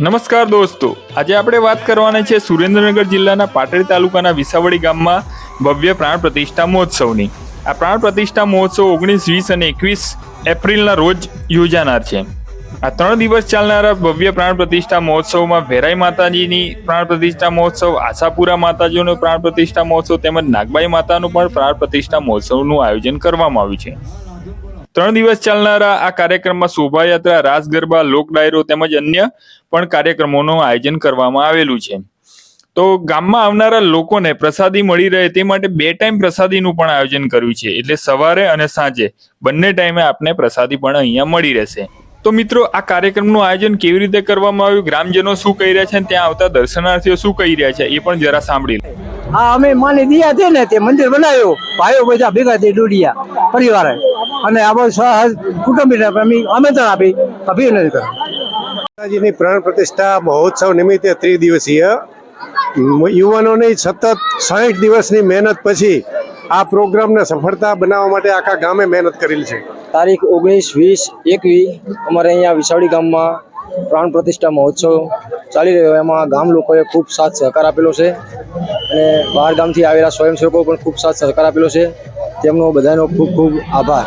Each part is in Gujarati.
નમસ્કાર દોસ્તો, આજે આપણે વાત કરવાના છે સુરેન્દ્રનગર જિલ્લાના પાટડી તાલુકાના વિસાવડી ગામમાં ભવ્ય પ્રાણ પ્રતિષ્ઠા મહોત્સવની. આ પ્રાણ પ્રતિષ્ઠા મહોત્સવ 19, 20 અને 21 એપ્રિલના રોજ યોજાનાર છે. આ 3 દિવસ ચાલનારા ભવ્ય પ્રાણ પ્રતિષ્ઠા મહોત્સવમાં ભેરાઈ માતાજીની પ્રાણ પ્રતિષ્ઠા મહોત્સવ, આશાપુરા માતાજીનો પ્રાણ પ્રતિષ્ઠા મહોત્સવ તેમજ નાગબાઈ માતાનું પણ પ્રાણ પ્રતિષ્ઠા મહોત્સવનું આયોજન કરવામાં આવ્યું છે. 3 દિવસ ચાલનારા આ કાર્યક્રમમાં શોભાયાત્રા, રાસ ગરબા, લોક ડાયરો તેમજ અન્ય પણ કાર્યક્રમોનું આયોજન કરવામાં આવેલું છે. તો ગામમાં આવનારા લોકોને પ્રસાદી મળી રહે તે માટે 2 ટાઈમ પ્રસાદીનું પણ આયોજન કર્યું છે. એટલે સવારે અને સાંજે બંને ટાઈમે આપને પ્રસાદી પણ અહીંયા મળી રહેશે. તો મિત્રો, આ કાર્યક્રમનું આયોજન કેવી રીતે કરવામાં આવ્યું, ગ્રામજનો શું કહી રહ્યા છે, ત્યાં આવતા દર્શનાર્થીઓ શું કહી રહ્યા છે, એ પણ જરા સાંભળી લો. હા, અમે માની દિયા છે ને તે મંદિર બનાવ્યું, ભાઈઓ બધા ભેગા થઈ ડોડિયા પરિવારે, અને આ બધું કુટુંબી આમંત્રણ આપી અભિનંદન કર્યું. માતાજીની પ્રાણ પ્રતિષ્ઠા મહોત્સવ નિમિત્તે 3 દિવસીય યુવાનોની સતત 60 દિવસની મહેનત પછી આ પ્રોગ્રામને સફળતા બનાવવા માટે આખા ગામે મહેનત કરેલી છે. તારીખ 19, 20, 21 અમારે અહીંયા વિસાવડી ગામમાં પ્રાણ પ્રતિષ્ઠા મહોત્સવ ચાલી રહ્યો. એમાં ગામ લોકોએ ખૂબ સાથ સહકાર આપેલો છે અને બહાર ગામથી આવેલા સ્વયંસેવકો પણ ખૂબ સાથ સહકાર આપેલો છે. તેમનો બધાનો ખૂબ ખૂબ આભાર.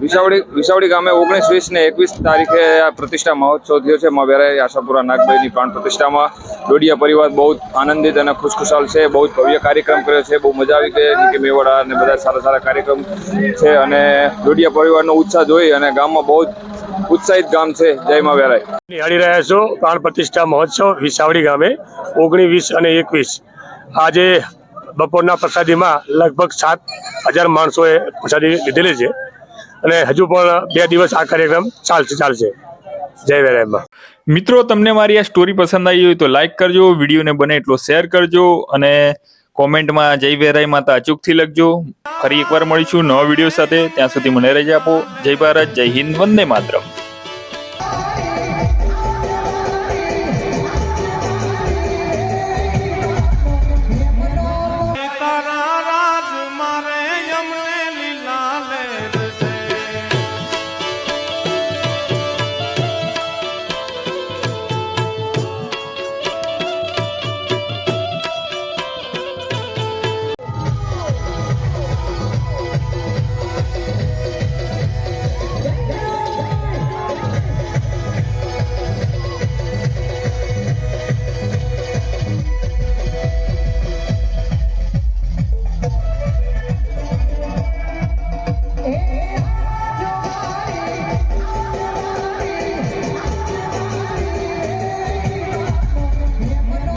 વિસાવડી ગામે 19, 20 ને 21 તારીખે આ પ્રતિષ્ઠા મહોત્સવ થયો છે. માં વેરાઈ આશાપુરા નાગબાઈની પ્રાણ પ્રતિષ્ઠામાં ડોડિયા પરિવાર બહુ આનંદિત અને ખુશખુશાલ છે. બહુ ભવ્ય કાર્યક્રમ કર્યો છે. બહુ મજા આવી ગઈ કે મેવાડા અને બધા સારા કાર્યક્રમ છે અને ડોડિયા પરિવારનો ઉત્સાહ જોઈ અને ગામમાં બહુ ઉત્સાહિત ગામ છે. જય માં વેરાઈ. નિહાળી રહ્યા છો પ્રાણ પ્રતિષ્ઠા મહોત્સવ વિસાવડી ગામે 19, 20 અને 21. આજે બપોરના પ્રસાદીમાં લગભગ 7,000 માણસોએ પ્રસાદી લીધેલી છે અને હજુ પણ 2 દિવસ આ કાર્યક્રમ ચાલશે. જય વેરાઈમાં. મિત્રો, તમને મારી આ સ્ટોરી પસંદ આવી હોય તો લાઈક કરજો, વિડીયોને બને એટલો શેર કરજો અને કોમેન્ટમાં જય વેરાઈ માતા અચૂકથી લખજો. ફરી એકવાર મળીશું નવા વિડીયો સાથે. ત્યાં સુધી મને રજા આપો. જય ભારત, જય હિન્દ, વંદે માતરમ.